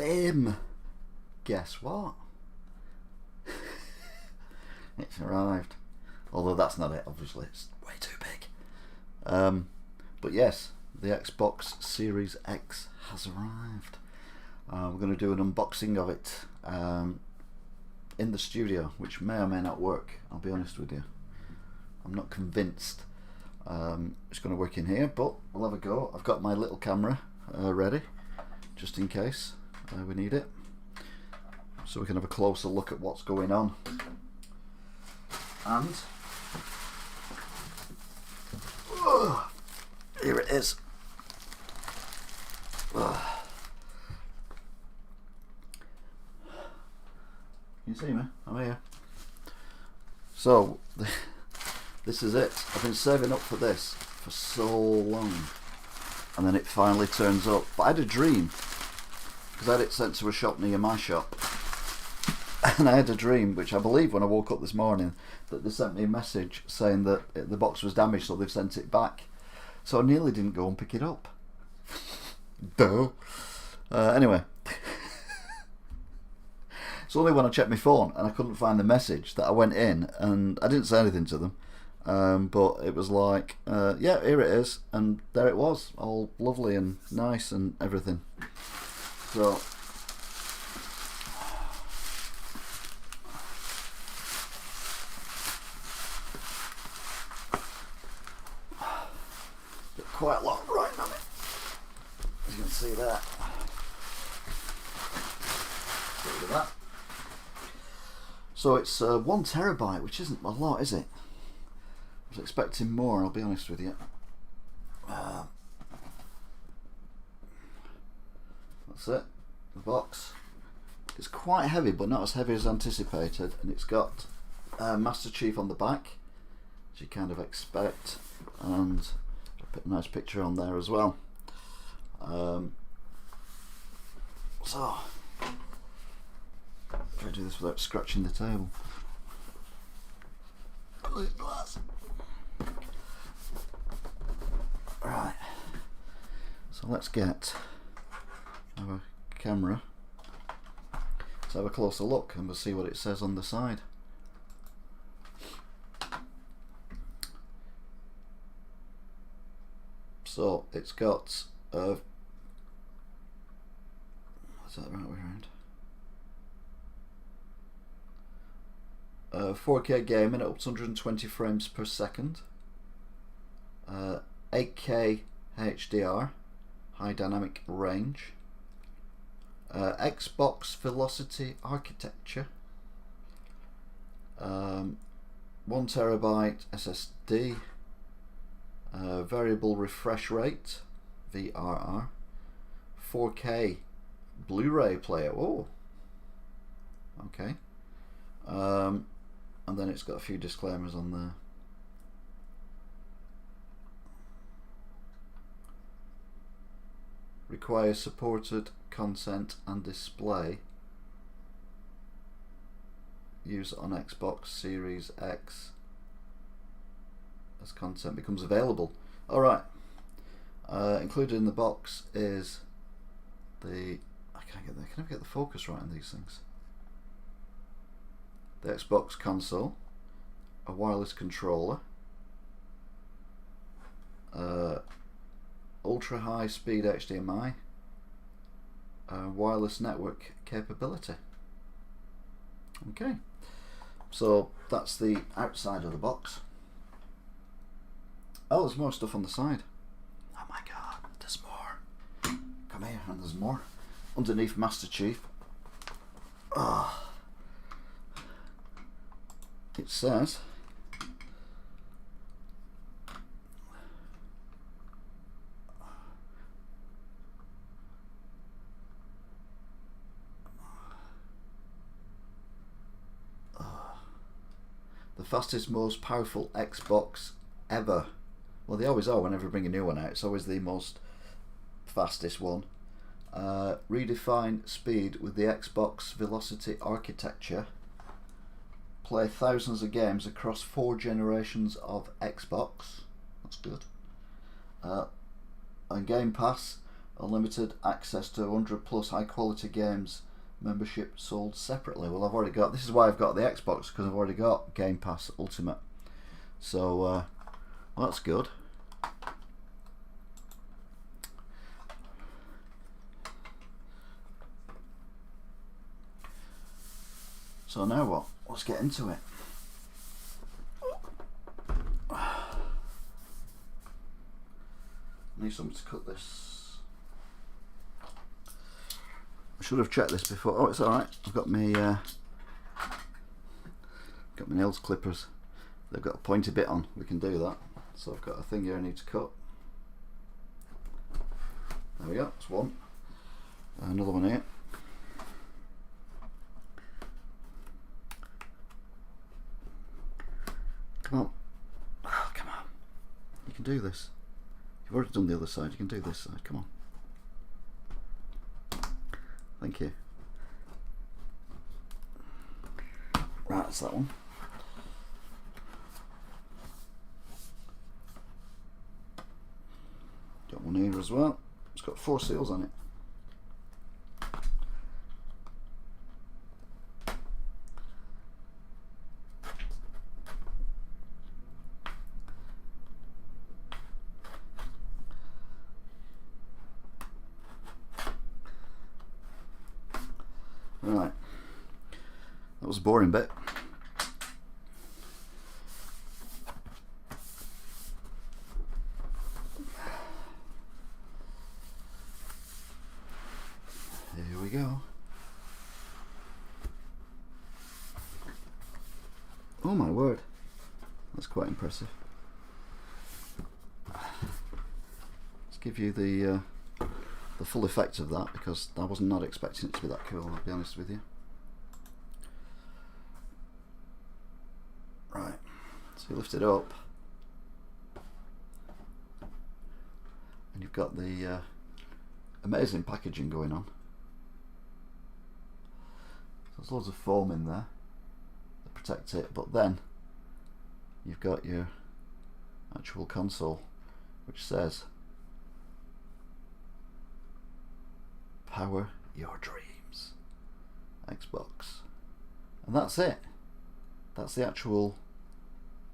Bim! Guess what? It's arrived. Although that's not it, obviously. It's way too big. But yes, the Xbox Series X has arrived. We're going to do an unboxing of it in the studio, which may or may not work. I'll be honest with you. I'm not convinced it's going to work in here, but we'll have a go. I've got my little camera ready, just in case we need it, so we can have a closer look at what's going on. And here it is. Can you see me? I'm here. So this is it. I've been saving up for this for so long, and then it finally turns up. But I had a dream, because I had it sent to a shop near my shop, and I had a dream, which I believe when I woke up this morning, that they sent me a message saying that the box was damaged, so they've sent it back. So I nearly didn't go and pick it up. Duh. Anyway. It's only when I checked my phone and I couldn't find the message that I went in, and I didn't say anything to them, but it was like, yeah, here it is, and there it was, all lovely and nice and everything. So quite a lot writing on it, as you can see there. Get rid of that. So it's 1 terabyte, which isn't a lot, is it? I was expecting more, I'll be honest with you. That's it, the box. It's quite heavy, but not as heavy as anticipated, and it's got Master Chief on the back, as you kind of expect, and a nice picture on there as well. So try to do this without scratching the table. Right, so let's get our camera to have a closer look, and we'll see what it says on the side. So it's got is that the right way around? 4K gaming at up to 120 frames per second, 8K HDR, high dynamic range, Xbox Velocity architecture, 1 terabyte SSD, variable refresh rate, VRR, 4K Blu-ray player. Oh, okay. And then it's got a few disclaimers on there. Requires supported content and display use on Xbox Series X as content becomes available. Alright. Included in the box is the... I can't get there. Can I get the focus right on these things? The Xbox console, a wireless controller, ultra high speed HDMI, wireless network capability. Okay, so that's the outside of the box. Oh, there's more stuff on the side. Oh my god, there's more. Come here, and there's more. Underneath Master Chief. Ah. It says the fastest, most powerful Xbox ever. Well, they always are whenever we bring a new one out. It's always the most fastest one. Redefine speed with the Xbox Velocity architecture. Play thousands of games across 4 generations of Xbox. That's good. And Game Pass unlimited access to 100 plus high quality games, membership sold separately. Well, I've already got, this is why I've got the Xbox, because I've already got Game Pass Ultimate. So well, that's good. So now what? Let's get into it. I need something to cut this. I should have checked this before. Oh, it's alright. I've got my nails clippers. They've got a pointy bit on. We can do that. So I've got a thing here I need to cut. There we go. That's one. Another one here. Come on. Oh, come on. You can do this. You've already done the other side. You can do this side. Come on. Thank you. Right, that's that one. Got one here as well. It's got 4 seals on it. Right, that was a boring bit. Here we go. Oh my word, that's quite impressive. Let's give you the full effect of that, because I was not expecting it to be that cool, I'll be honest with you. Right, so you lift it up and you've got the amazing packaging going on. So there's loads of foam in there to protect it, but then you've got your actual console, which says power your dreams, Xbox. And that's it. That's the actual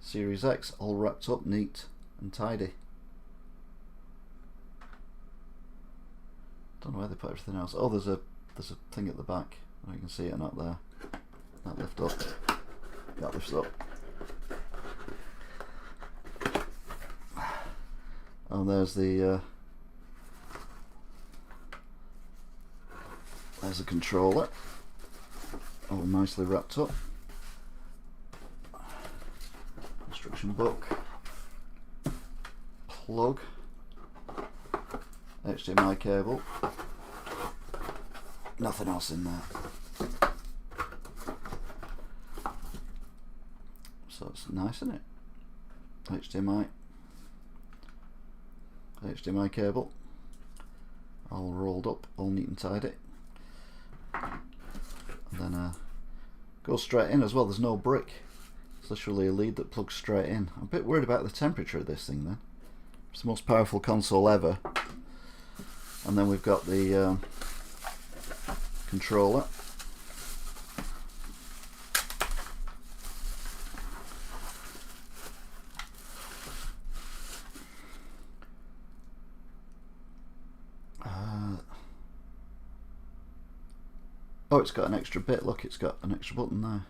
Series X, all wrapped up neat and tidy. Don't know where they put everything else. Oh, there's a thing at the back. You can see it not there. That lift up. That lifts up. And there's the there's a controller, all nicely wrapped up. Instruction book, plug, HDMI cable, nothing else in there. So it's nice, isn't it? HDMI cable, all rolled up, all neat and tidy. And then goes straight in as well. There's no brick. It's literally a lead that plugs straight in. I'm a bit worried about the temperature of this thing then. It's the most powerful console ever. And then we've got the controller. Oh, it's got an extra bit. Look, it's got an extra button there.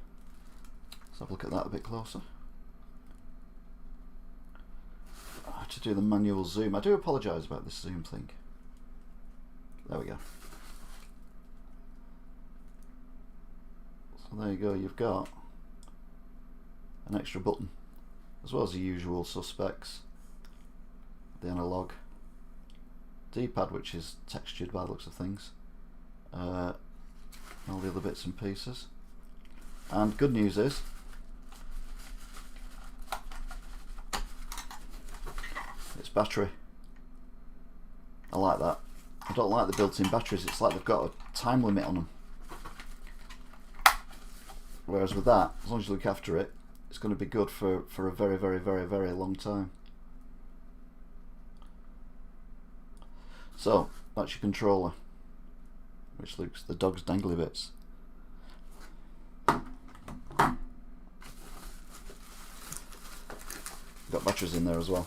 Let's have a look at that a bit closer. To do the manual zoom. I do apologise about this zoom thing. There we go. So there you go, you've got an extra button, as well as the usual suspects. The analog D-pad, which is textured by the looks of things. All the other bits and pieces. And good news is it's battery. I like that. I don't like the built-in batteries. It's like they've got a time limit on them. Whereas with that, as long as you look after it, it's going to be good for a very, very, very, very long time. So That's your controller, which looks the dog's dangly bits. Got batteries in there as well.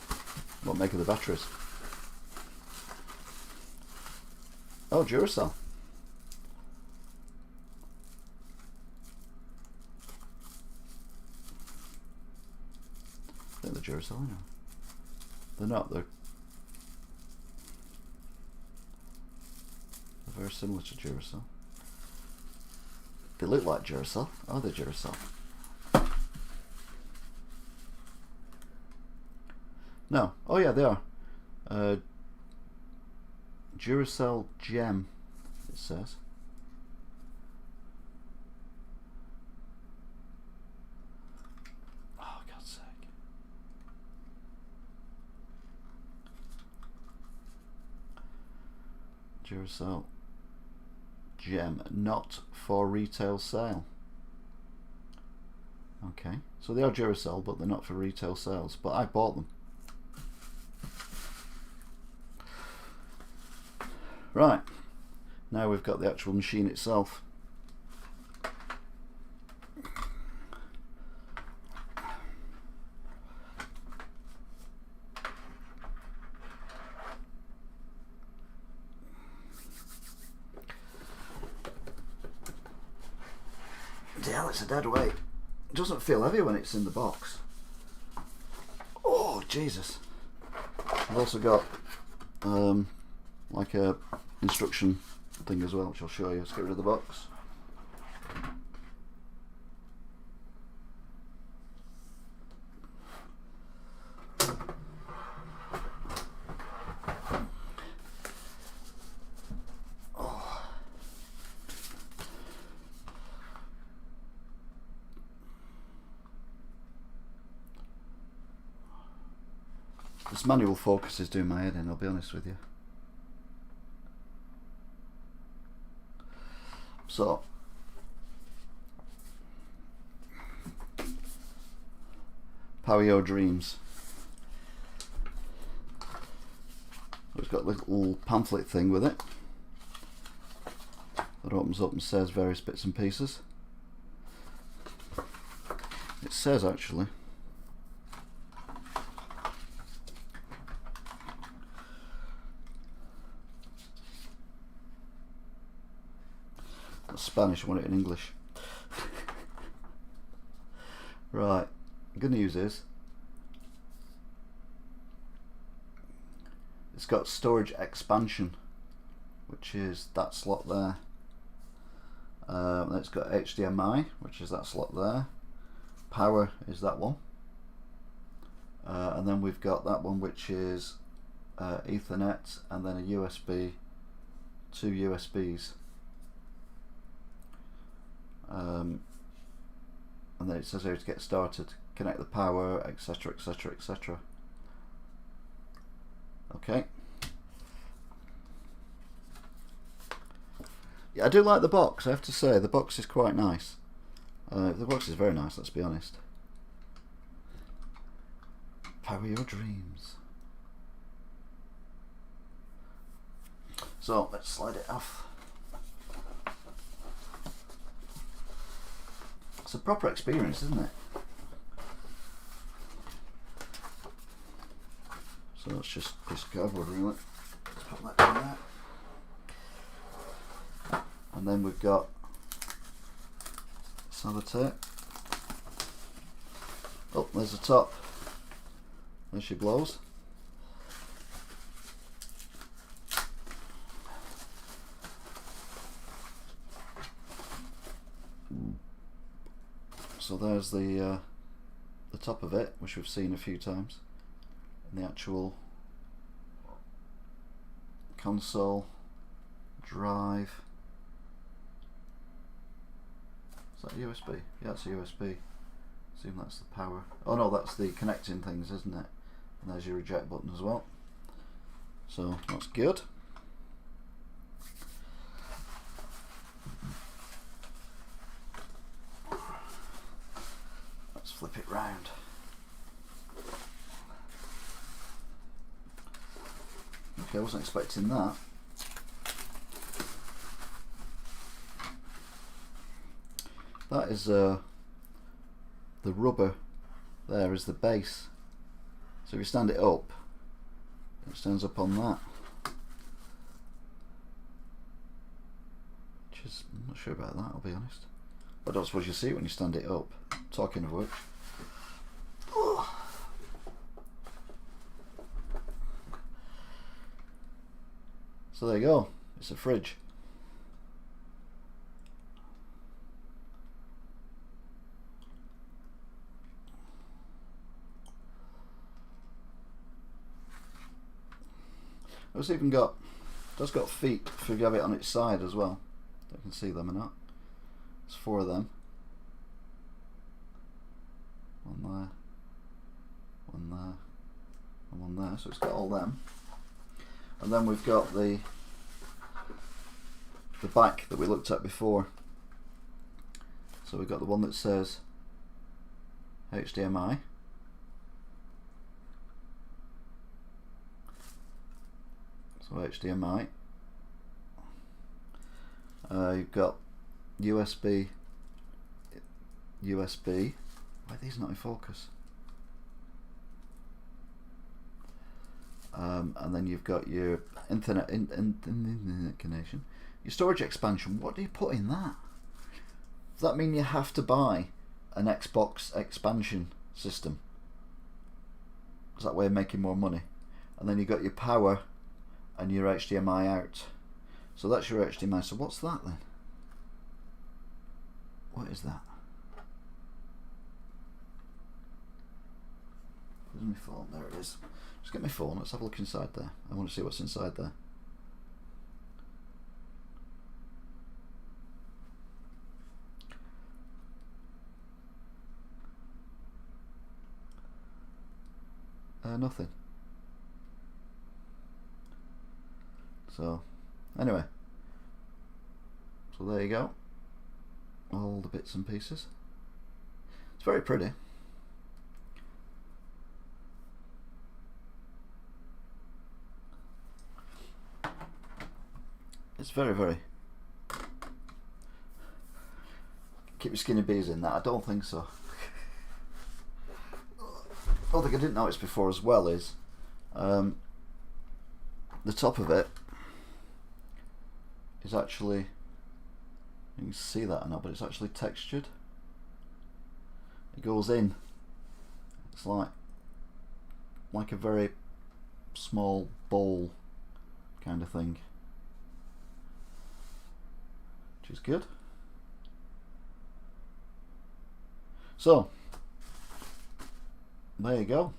What make of the batteries? Oh, Duracell. I think they're Duracell, I know. They're not, they're very similar to Duracell. They look like Duracell. Oh, they're Duracell. No. Oh yeah, they are. Duracell Gem, it says. Oh, God's sake. Duracell Gem, not for retail sale. Okay, so they are Duracell, but they're not for retail sales. But I bought them. Right, now we've got the actual machine itself. Yeah, it's a dead weight. It doesn't feel heavy when it's in the box. Oh, Jesus. I've also got like a instruction thing as well, which I'll show you. Let's get rid of the box. This manual focus is doing my head in, I'll be honest with you. So, power your dreams. It's got a little pamphlet thing with it that opens up and says various bits and pieces. It says actually Spanish, I want it in English. Right, good news is it's got storage expansion, which is that slot there. Then it's got HDMI, which is that slot there. Power is that one. And then we've got that one, which is Ethernet, and then a USB, two USBs. And then it says here to get started, connect the power, etc, etc, etc. Okay. Yeah, I do like the box, I have to say. The box is quite nice. The box is very nice, let's be honest. Power your dreams. So let's slide it off. It's a proper experience, isn't it? So that's just a piece of cardboard, really. Let's put that down there. And then we've got sellotape. Oh, there's the top. There she blows. So there's the top of it, which we've seen a few times, and the actual console, drive. Is that USB? Yeah, it's a USB. Assume that's the power. Oh no, that's the connecting things, isn't it? And there's your eject button as well. So that's good. Flip it round. Okay, I wasn't expecting that. that is the rubber there is the base. So if you stand it up, it stands up on that. Which is, I'm not sure about that, I'll be honest. But I don't suppose you see it when you stand it up. Talking of which. So there you go, it's a fridge. It's even got, it's got feet if you have it on its side as well. You can see them or not. There's 4 of them. One there, one there, and one there. So it's got all them. And then we've got the back that we looked at before. So we've got the one that says HDMI. So HDMI. You've got USB. Why are these not in focus? And then you've got your internet connection. Your storage expansion. What do you put in that? Does that mean you have to buy an Xbox expansion system? Is that way of making more money? And then you've got your power and your HDMI out. So that's your HDMI. So what's that then? What is that? Where's my phone? There it is. Just get my phone. Let's have a look inside there. I want to see what's inside there. Nothing. So, anyway. So there you go. All the bits and pieces. It's very pretty. It's very, very. Keep your skinny bees in that? I don't think so. One thing I didn't notice before as well is the top of it is actually, you can see that or not, but it's actually textured. It goes in. It's like a very small bowl kind of thing, which is good. So there you go.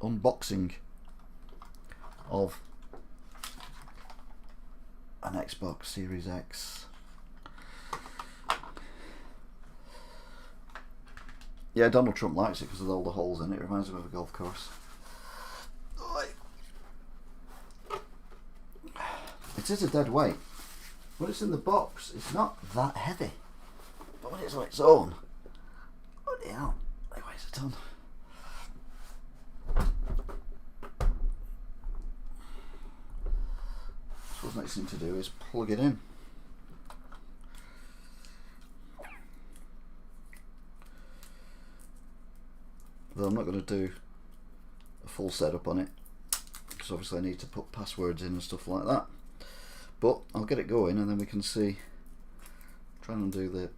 Unboxing of an Xbox Series X. Yeah, Donald Trump likes it because of all the holes in it. It reminds him of a golf course. It is a dead weight. When it's in the box, it's not that heavy. But when it's on its own, bloody hell, it weighs a ton. So the next thing to do is plug it in. Though I'm not going to do a full setup on it, because obviously I need to put passwords in and stuff like that. But I'll get it going and then we can see. Try and do the.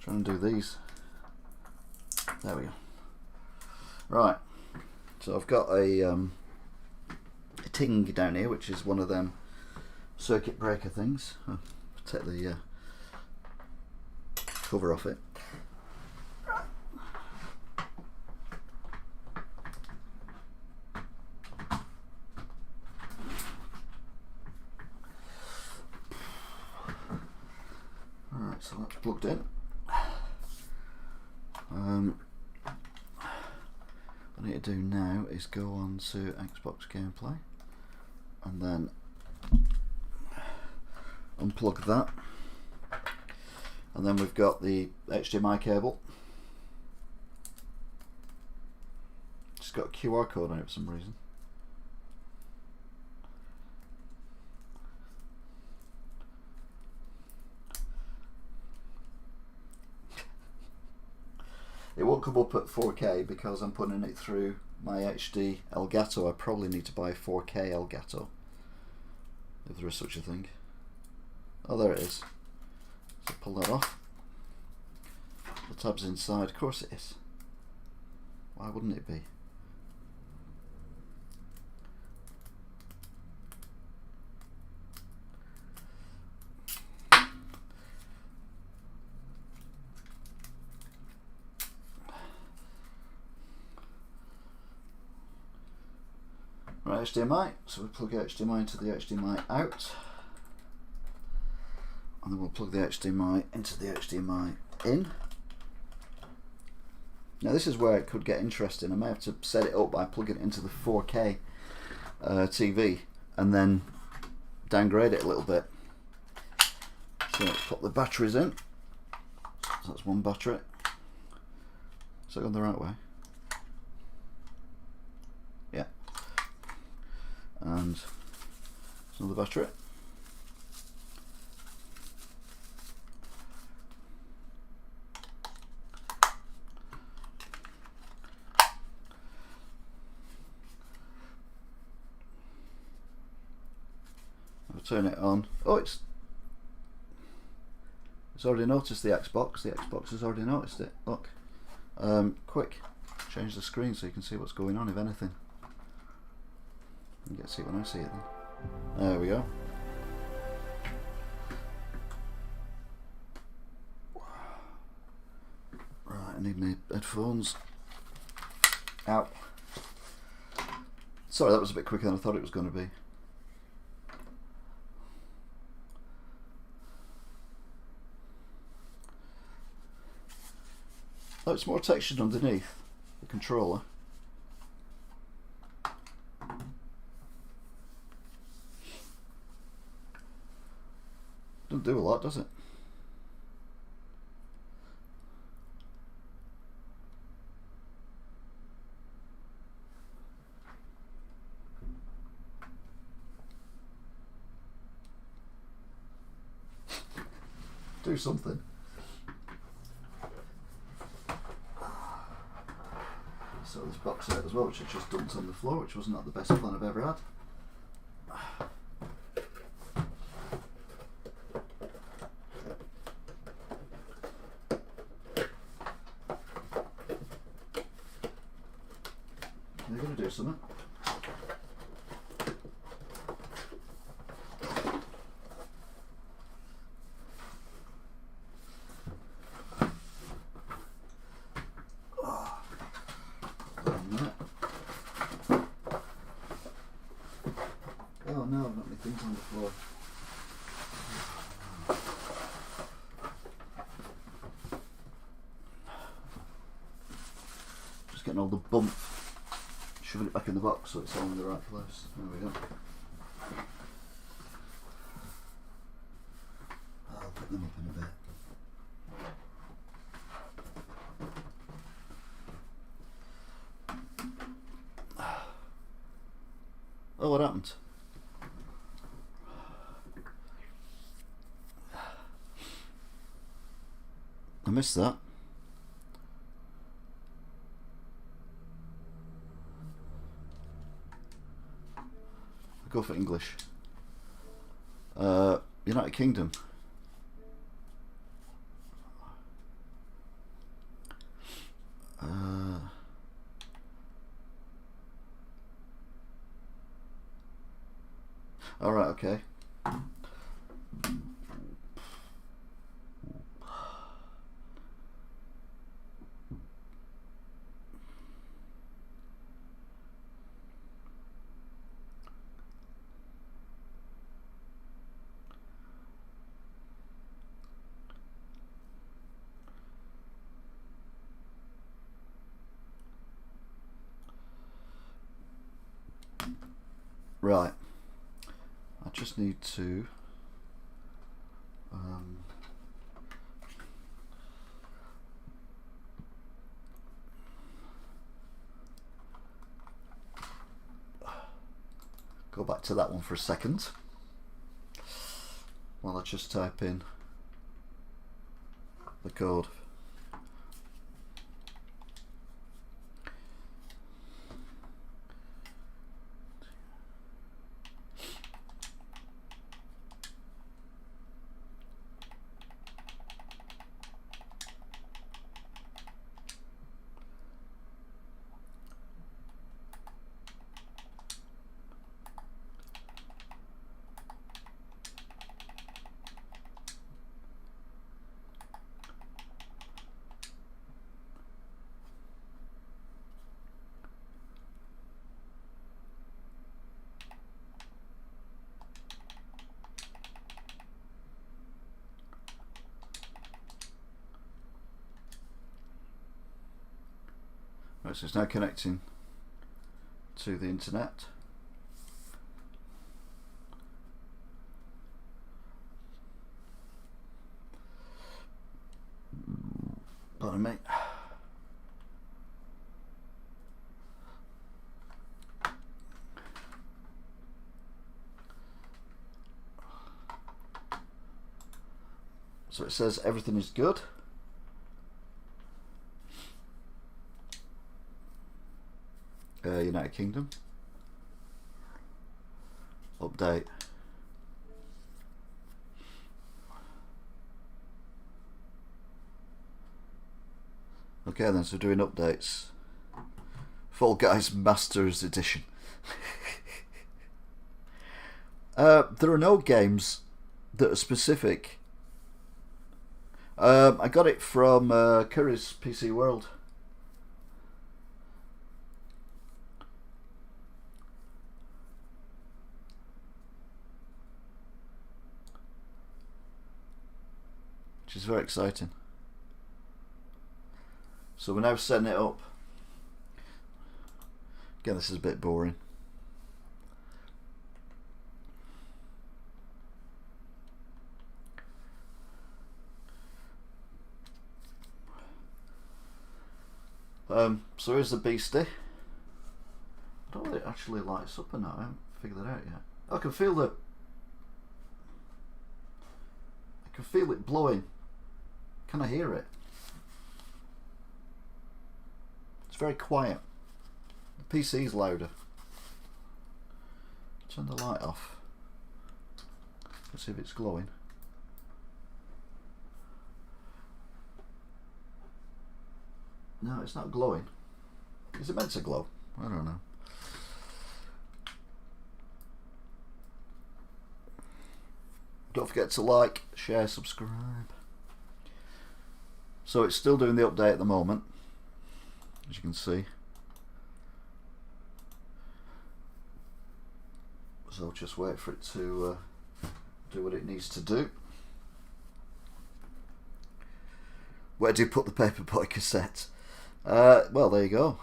Try and do these. There we go. Right. So I've got a ting down here, which is one of them circuit breaker things. I'll take the cover off it. Alright, so that's plugged in. What I need to do now is go on to Xbox Gameplay and then unplug that. And then we've got the HDMI cable. It's got a QR code on it for some reason. come up at 4K because I'm putting it through my HD Elgato. I probably need to buy 4K Elgato, if there is such a thing. Oh, there it is. So pull that off. The tab's inside. Of course it is. Why wouldn't it be? Right, HDMI, so we plug HDMI into the HDMI out, and then we'll plug the HDMI into the HDMI in. Now this is where it could get interesting. I may have to set it up by plugging it into the 4K TV and then downgrade it a little bit. So let's put the batteries in. So that's one battery. Is that going the right way? Yeah. And there's another battery. I'll turn it on. Oh, it's already noticed the Xbox. The Xbox has already noticed it. Look. Quick, change the screen so you can see what's going on, if anything. You get to see it when I see it then. There we go. Right, I need my headphones. Out. Sorry, that was a bit quicker than I thought it was going to be. Oh, it's more textured underneath the controller. Doesn't do a lot, does it? Do something. So this box set as well, which I just dumped on the floor, which wasn't the best plan I've ever had. They're going to do something. Oh no, I've got my things on the floor. Just getting all the bump, shoving it back in the box so it's all in the right place. There we go. I'll put them up in a bit. Oh, what happened? I missed that. I go for English. United Kingdom. All right, okay. Right. I just need to go back to that one for a second while I just type in the code. Right, so it's now connecting to the internet. Pardon me. So it says everything is good. United Kingdom. Update. Okay then, so doing updates. Fall Guys Masters Edition. There are no games that are specific. I got it from Curry's PC World. Which is very exciting. So we're now setting it up. Again, this is a bit boring. So here's the beastie. I don't know if it actually lights up or not. I haven't figured that out yet. I can feel it blowing. Can I hear it? It's very quiet. The PC's louder. Turn the light off. Let's see if it's glowing. No, it's not glowing. Is it meant to glow? I don't know. Don't forget to like, share, subscribe. So it's still doing the update at the moment, as you can see. So just wait for it to do what it needs to do. Where do you put the Paperboy cassette? Well, there you go.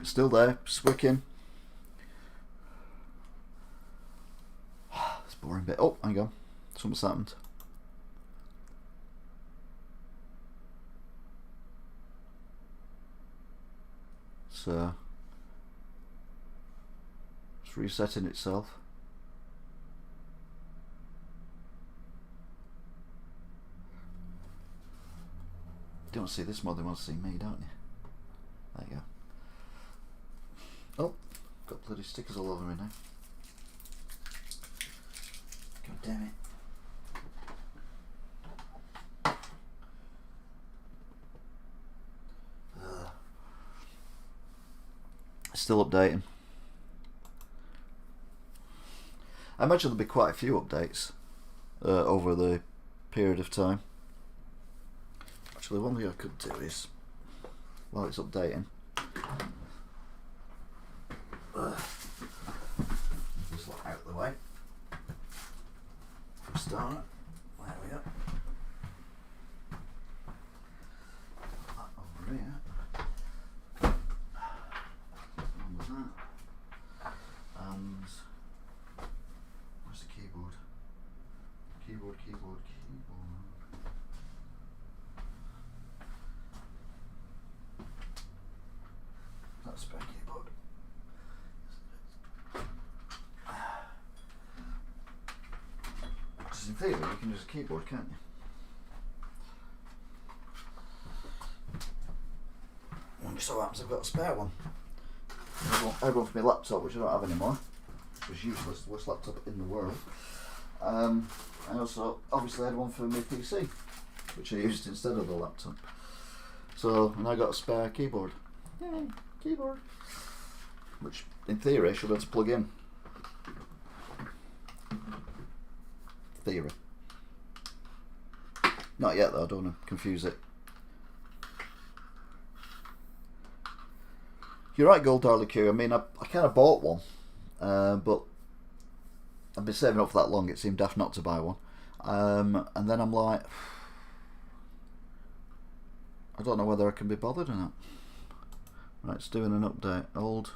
Still there, swicking. It's a boring bit. Oh, hang on. Something's happened. So it's resetting itself. You don't see this more than you want to see me, don't you? There you go. Oh, got bloody stickers all over me now. God damn it. Still updating. I imagine there'll be quite a few updates over the period of time. Actually, one thing I could do is, while it's updating, just look out of the way for a start. There we go. That over here. What was that? And where's the keyboard? Keyboard. That's spare keyboard. Because in theory you can use a keyboard, can't you? Only so happens I've got a spare one. I had one for my laptop, which I don't have anymore. It was useless, the worst laptop in the world. I also obviously had one for my PC, which I used instead of the laptop. So, and I got a spare keyboard. Yay, keyboard. Which, in theory, I should be able to plug in. Theory. Not yet though, I don't want to confuse it. You're right, Gold Darley Q. I mean, I kind of bought one, but I've been saving up for that long, it seemed daft not to buy one. And then I'm like, I don't know whether I can be bothered or not. Right, it's doing an update. Old,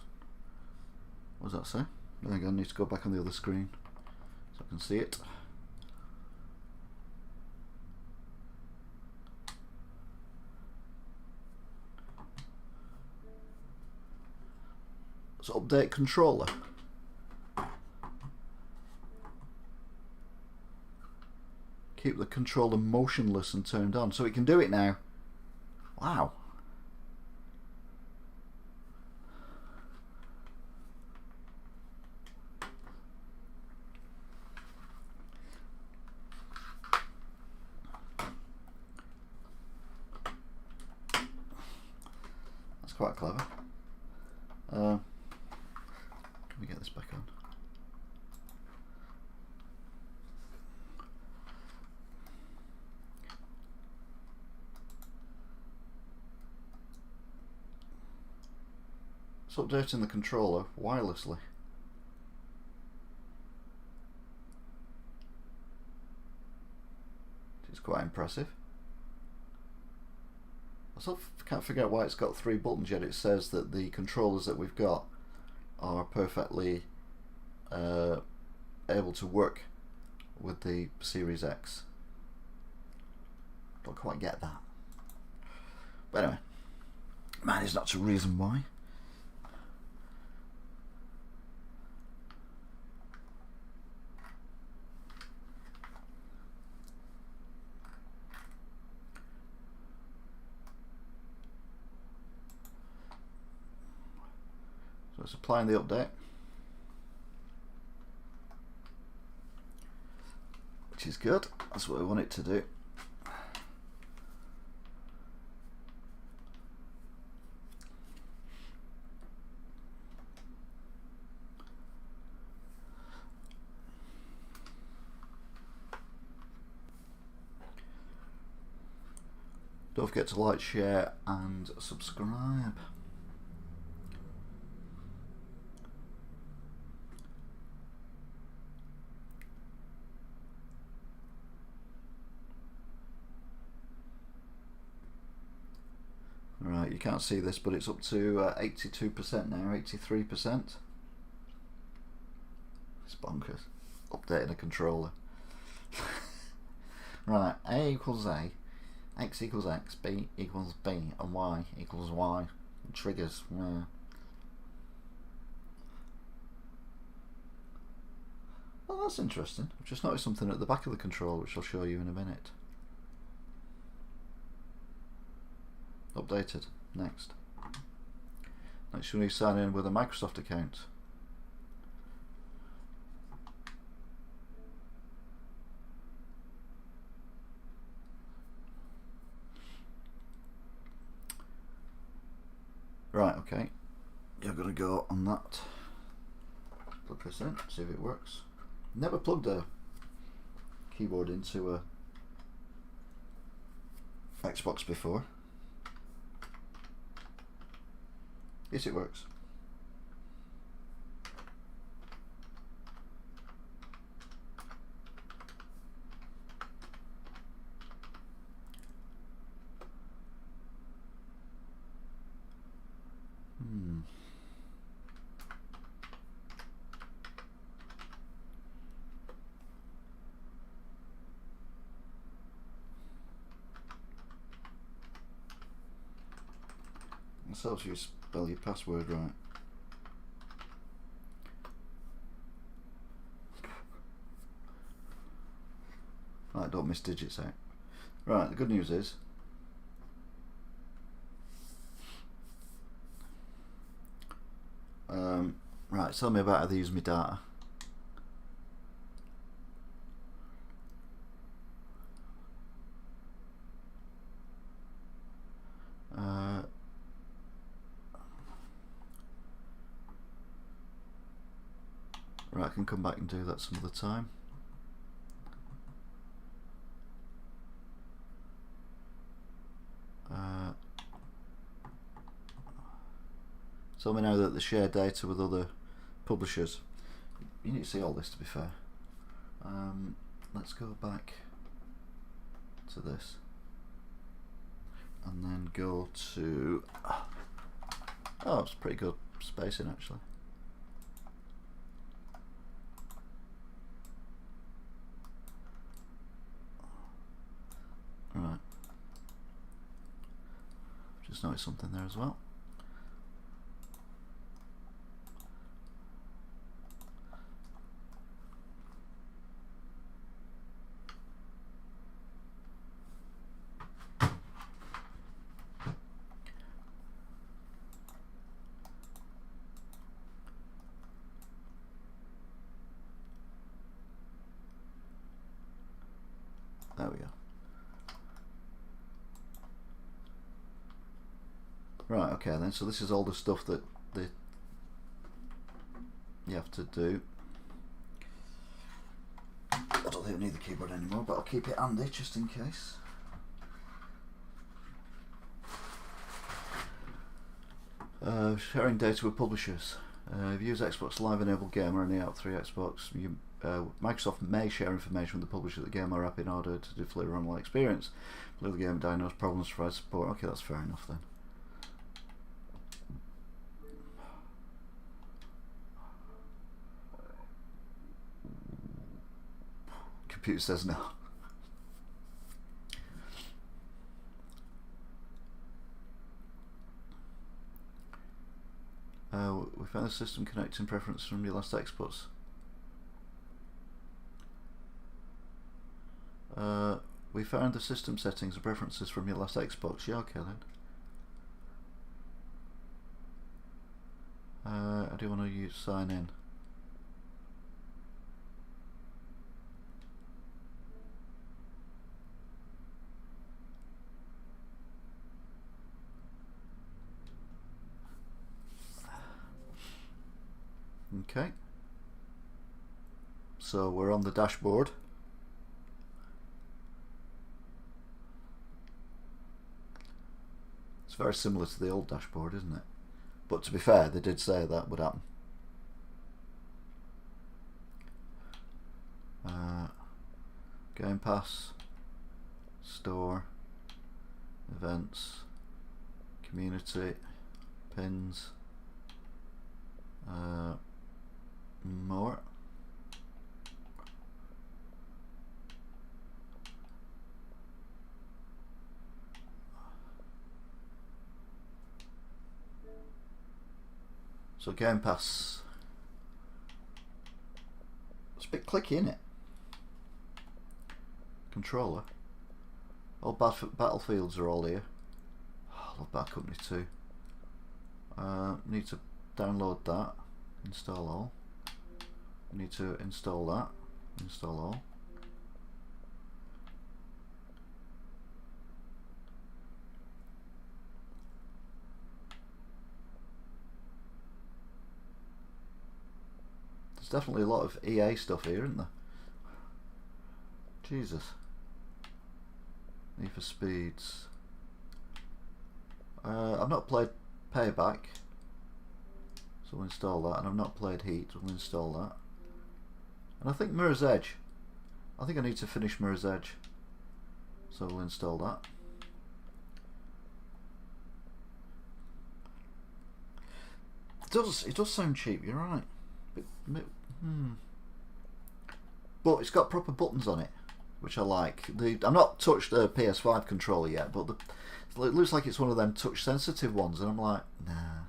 what does that say? There you go, I need to go back on the other screen so I can see it. So update controller. Keep the controller motionless and turned on. So we can do it now. Wow. That's quite clever. Can we get this back on? It's updating the controller wirelessly. It's quite impressive. I sort of can't figure out why it's got 3 buttons yet. It says that the controllers that we've got are perfectly able to work with the Series X. Don't quite get that. But anyway, man is not a reason why. So it's applying the update, which is good. That's what we want it to do. Don't forget to like, share and subscribe. Right, you can't see this, but it's up to 82% now, 83%. It's bonkers. Updating a controller. Right, A equals A, X equals X, B equals B, and Y equals Y. Triggers. Yeah. Well, that's interesting. I've just noticed something at the back of the controller, which I'll show you in a minute. Updated. Next. Next you need to sign in with a Microsoft account. Right, okay. You're going to go on that. Plug this in, see if it works. Never plugged a keyboard into a Xbox before. Yes, it works. This helps you spell your password right. Right, don't miss digits out. Right, the good news is Right, tell me about how they use my data. Right, I can come back and do that some other time. Tell me now that they share data with other publishers. You need to see all this, to be fair. Let's go back to this and then go to, oh, it's pretty good spacing actually. Right, just noticed something there as well. There we go. Right, okay then, so this is all the stuff that you have to do. I don't think I need the keyboard anymore, but I'll keep it handy just in case. Sharing data with publishers. If you use Xbox Live Enabled Gamer and the Out 3 Xbox, Microsoft may share information with the publisher of the game or app in order to deliver online experience. Believe the game diagnose problems, provide support. Okay, that's fair enough then. Computer says no. We found the system connecting preference from your last Xbox. We found the system settings and preferences from your last Xbox. Yeah, okay then. I do want to sign in. Okay. So we're on the dashboard. It's very similar to the old dashboard, isn't it? But to be fair, they did say that would happen. Game Pass, Store, Events, Community, Pins, more. So Game Pass, it's a bit clicky, isn't it? Controller. All Battlefields are all here. Oh, I love Bad Company 2. Need to download that. Install all. Need to install that. Install all. There's definitely a lot of EA stuff here, isn't there? Jesus. Need for Speeds. I've not played Payback, so we'll install that, and I've not played Heat, so we'll install that. And I think Mirror's Edge. I think I need to finish Mirror's Edge, so we'll install that. It does sound cheap, you're right. But it's got proper buttons on it, which I like. I've not touched the PS5 controller yet, but it looks like it's one of them touch sensitive ones, and I'm like, nah.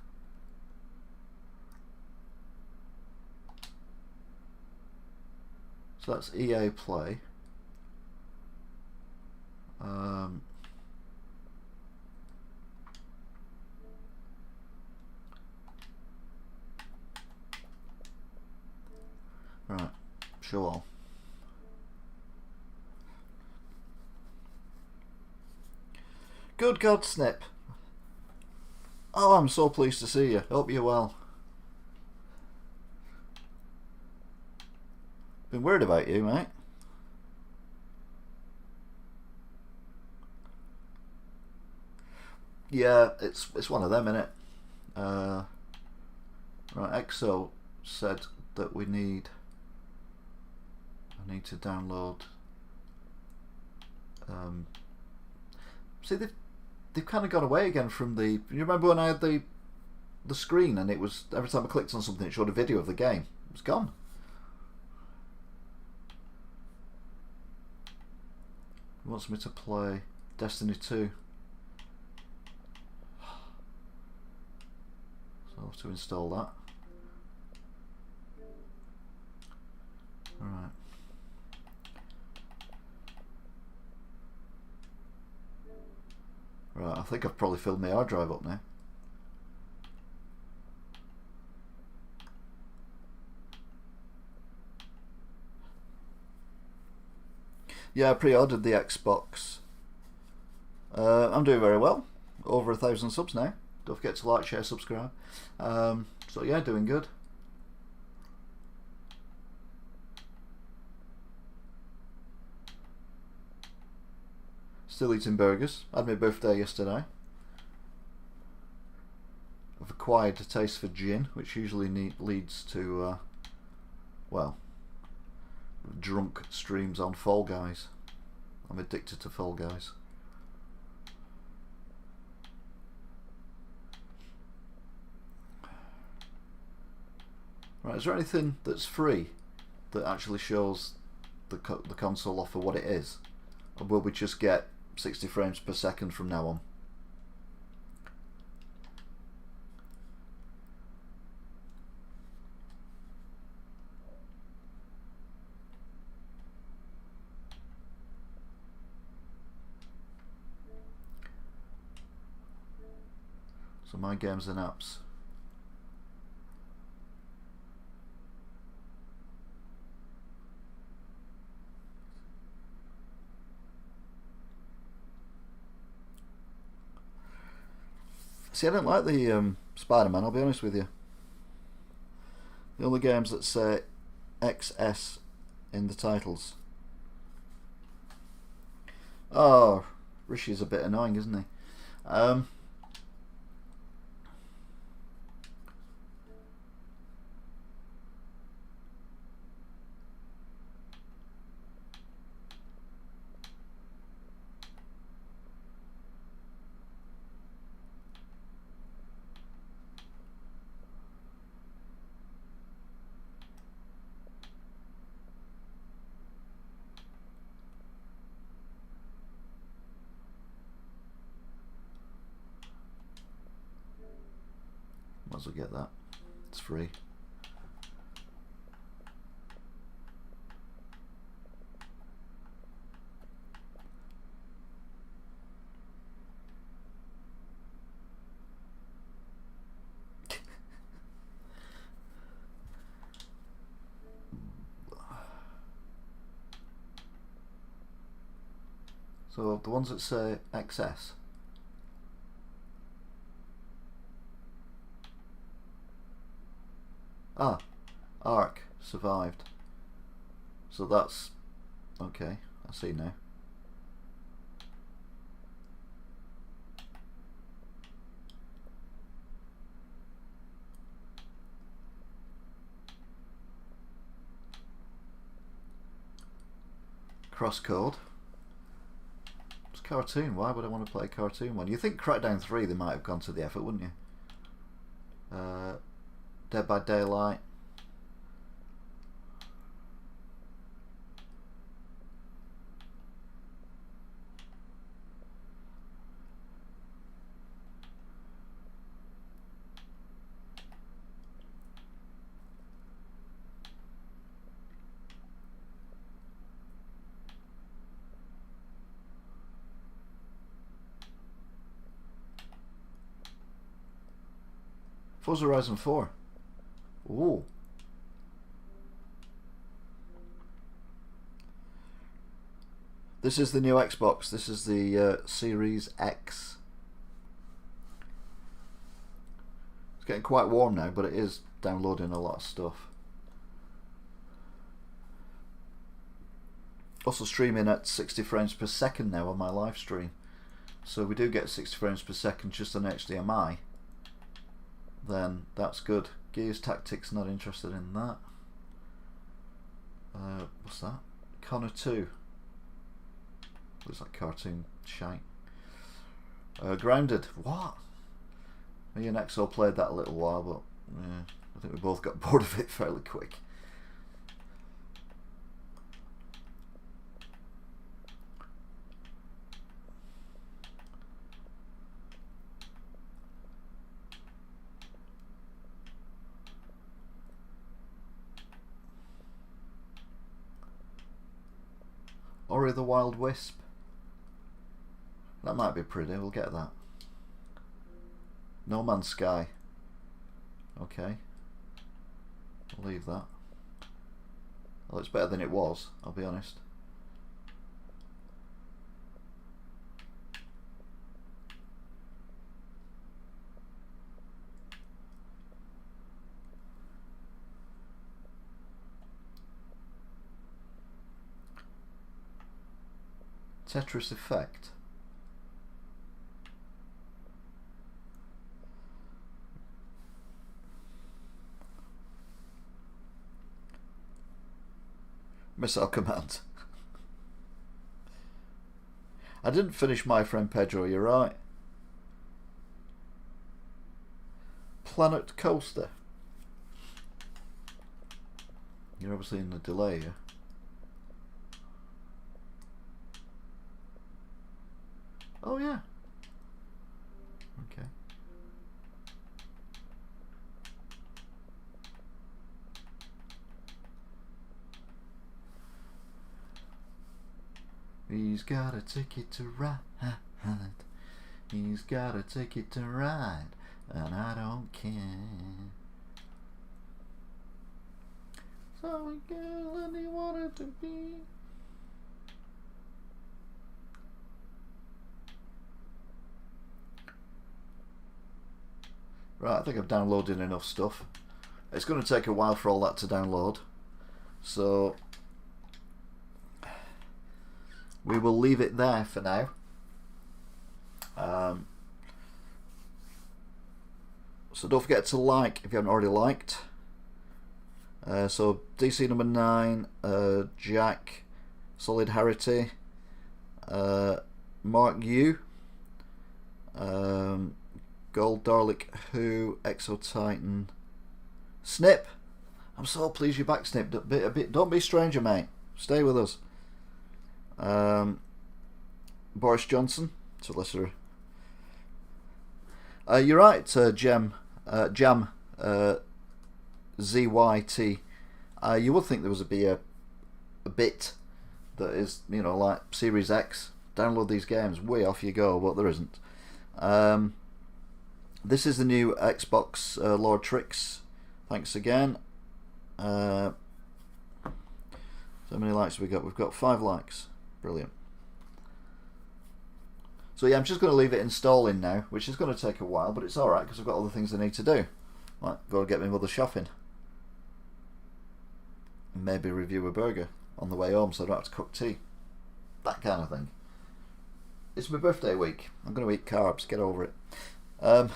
So that's EA Play. Show all. Good God, Snip. Oh, I'm so pleased to see you. Hope you're well. Been worried about you, mate. Yeah, it's one of them, innit? Right, EXO said that I need to download. See, they've kind of gone away again from the. You remember when I had the screen and it was every time I clicked on something, it showed a video of the game. It was gone. He wants me to play Destiny 2. So I'll have to install that. Alright. Right, I think I've probably filled my hard drive up now. Yeah, I pre-ordered the Xbox. I'm doing very well. Over 1,000 subs now. Don't forget to like, share, subscribe. So yeah, doing good. Still eating burgers. I had my birthday yesterday. I've acquired a taste for gin, which usually leads to, well, drunk streams on Fall Guys. I'm addicted to Fall Guys. Right, is there anything that's free that actually shows the console off for what it is? Or will we just get 60 frames per second from now on? So my games and apps. See, I don't like the Spider-Man, I'll be honest with you. The only games that say XS in the titles. Oh, Rishi's a bit annoying, isn't he? Might as well get that. It's free. So the ones that say XS. Ah, Ark survived. So that's okay. I see now. Crosscode. It's cartoon. Why would I want to play a cartoon one? You think Crackdown 3 they might have gone to the effort, wouldn't you? Dead by Daylight. Forza Horizon 4. Ooh. This is the new Xbox. This is the Series X. It's getting quite warm now, but it is downloading a lot of stuff. Also streaming at 60 frames per second now on my live stream. So we do get 60 frames per second just on HDMI. Then that's good. Gears Tactics, not interested in that. What's that? Connor 2. Looks like cartoon shite. Grounded. What? Me and Exo played that a little while, but yeah, I think we both got bored of it fairly quick. Ori the Wild Wisp. That might be pretty, we'll get that. No Man's Sky. Okay. I'll leave that. Well, it's better than it was, I'll be honest. Tetris Effect. Missile Command. I didn't finish My Friend Pedro, you're right. Planet Coaster. You're obviously in the delay here. Oh yeah. Okay. He's got a ticket to ride. He's got a ticket to ride, and I don't care. So we girl and he wanted to be. Right, I think I've downloaded enough stuff. It's going to take a while for all that to download, so we will leave it there for now. So don't forget to like if you haven't already liked. So DC number 9, Jack, Solidarity, Mark U, Gold Darlick Who, Exo Titan, Snip. I'm so pleased you're back, Snip. Don't be a stranger, mate. Stay with us. Boris Johnson, to lesser. You're right, Jam ZYT. You would think there was a bit that is, you know, like Series X. Download these games, way off you go, but there isn't. This is the new Xbox Lord Tricks. Thanks again. So many likes have we got? We've got 5 likes. Brilliant. So yeah, I'm just going to leave it installing now, which is going to take a while, but it's alright because I've got other things I need to do. Right, got to get my mother shopping. And maybe review a burger on the way home so I don't have to cook tea. That kind of thing. It's my birthday week. I'm going to eat carbs, get over it. I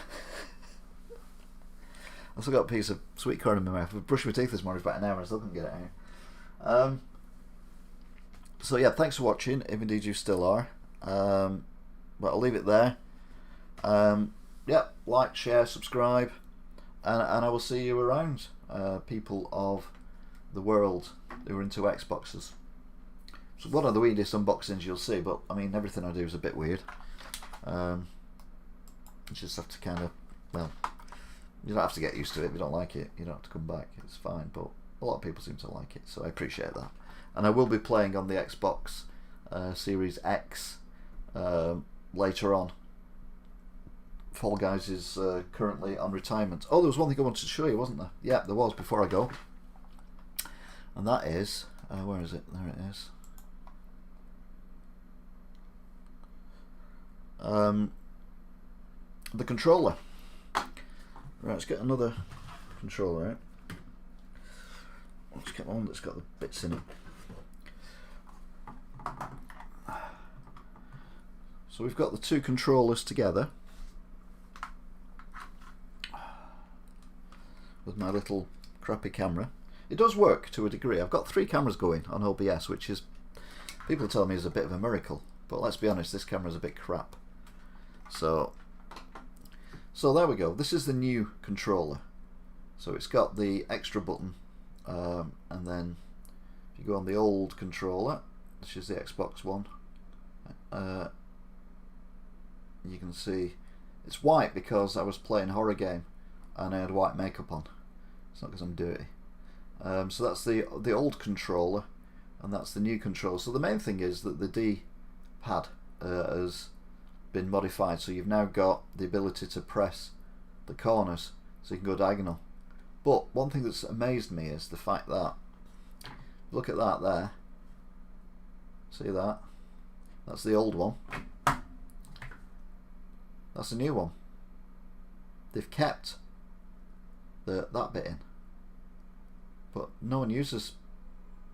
still got a piece of sweet corn in my mouth. I've brushed my teeth this morning for about an hour and I still couldn't get it out. So yeah, thanks for watching, if indeed you still are. But I'll leave it there. Yeah, like, share, subscribe, and I will see you around, people of the world who are into Xboxes. So one of the weirdest unboxings you'll see, but I mean everything I do is a bit weird. You just have to kind of, well, you don't have to get used to it. If you don't like it, you don't have to come back. It's fine, but a lot of people seem to like it, so I appreciate that. And I will be playing on the Xbox Series X later on. Fall Guys is currently on retirement. Oh, there was one thing I wanted to show you, wasn't there? Yeah, there was before I go. And that is, where is it? There it is. the controller. Right, let's get another controller out. Let's get one that's got the bits in it. So we've got the two controllers together with my little crappy camera. It does work to a degree. I've got 3 cameras going on OBS, which is, people tell me, is a bit of a miracle. But let's be honest, this camera's a bit crap. So there we go. This is the new controller. So it's got the extra button, and then if you go on the old controller, which is the Xbox One, you can see it's white because I was playing a horror game and I had white makeup on. It's not because I'm dirty. So that's the old controller, and that's the new controller. So the main thing is that the D-pad has been modified, so you've now got the ability to press the corners so you can go diagonal. But one thing that's amazed me is the fact that, look at that there, see that? That's the old one. That's the new one. They've kept that bit in, but no one uses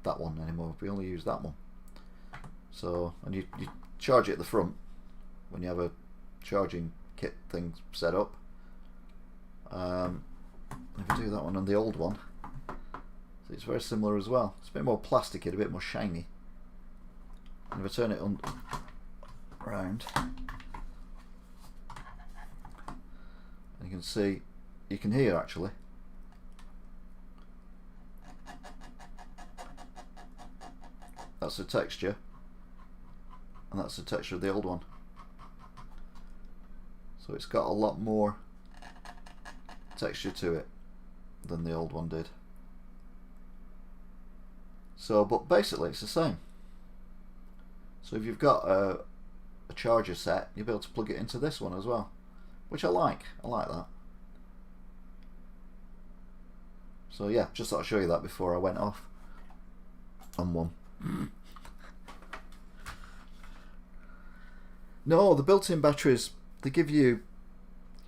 that one anymore. We only use that one. So, and you charge it at the front when you have a charging kit thing set up. If you do that one and the old one, so it's very similar as well. It's a bit more plasticky, a bit more shiny. And if I turn it round, you can see, you can hear actually. That's the texture, and that's the texture of the old one. So it's got a lot more texture to it than the old one did. So, but basically it's the same. So if you've got a charger set, you'll be able to plug it into this one as well, which I like. I like that. So yeah, just thought I'd show you that before I went off on one. No, the built-in batteries, they give you,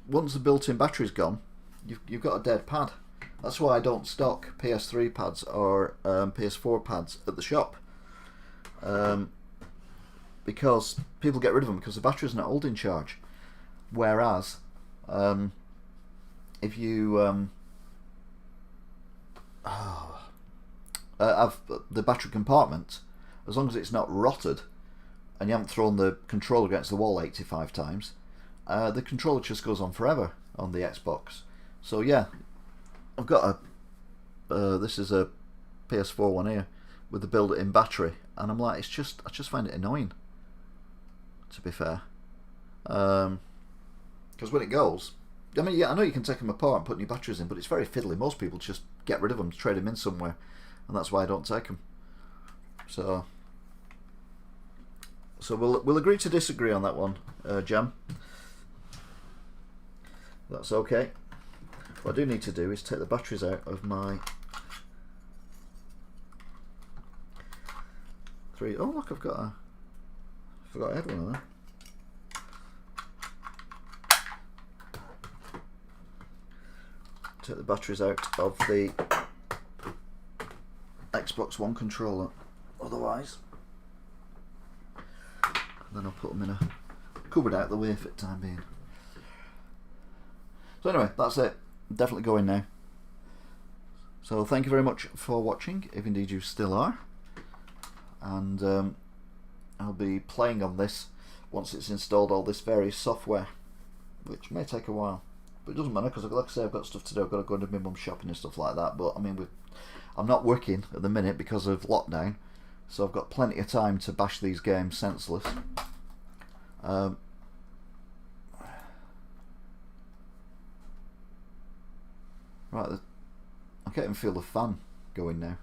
once the built-in battery's gone, you've got a dead pad. That's why I don't stock PS3 pads or PS4 pads at the shop, because people get rid of them because the battery's not holding charge. Whereas if you have the battery compartment, as long as it's not rotted and you haven't thrown the controller against the wall 85 times, the controller just goes on forever on the Xbox. So yeah, I've got a this is a PS4 one here with the built-in battery, and I'm like, I just find it annoying, to be fair, because when it goes, I mean, yeah, I know you can take them apart and put new batteries in, but it's very fiddly. Most people just get rid of them, trade them in somewhere, and that's why I don't take them. So we'll agree to disagree on that one, Jam. That's okay. What I do need to do is take the batteries out of my three. Oh look, I forgot I had one of them. Take the batteries out of the Xbox One controller, otherwise, and then I'll put them in a cupboard out of the way for the time being. So anyway, that's it. Definitely going now. So thank you very much for watching, if indeed you still are, and I'll be playing on this once it's installed all this various software, which may take a while, but it doesn't matter, because like I say, I've got stuff to do. I've got to go into my mum's shopping and stuff like that. But I mean, I'm not working at the minute because of lockdown, so I've got plenty of time to bash these games senseless. Right, I can't even feel the fan going now,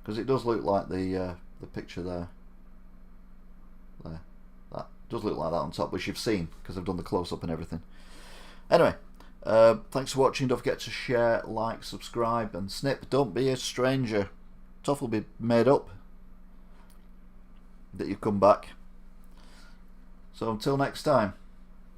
because it does look like the picture there. That does look like that on top, which you've seen because I've done the close-up and everything. Anyway, thanks for watching. Don't forget to share, like, subscribe, and snip. Don't be a stranger. Tough will be made up. that you've come back. So until next time.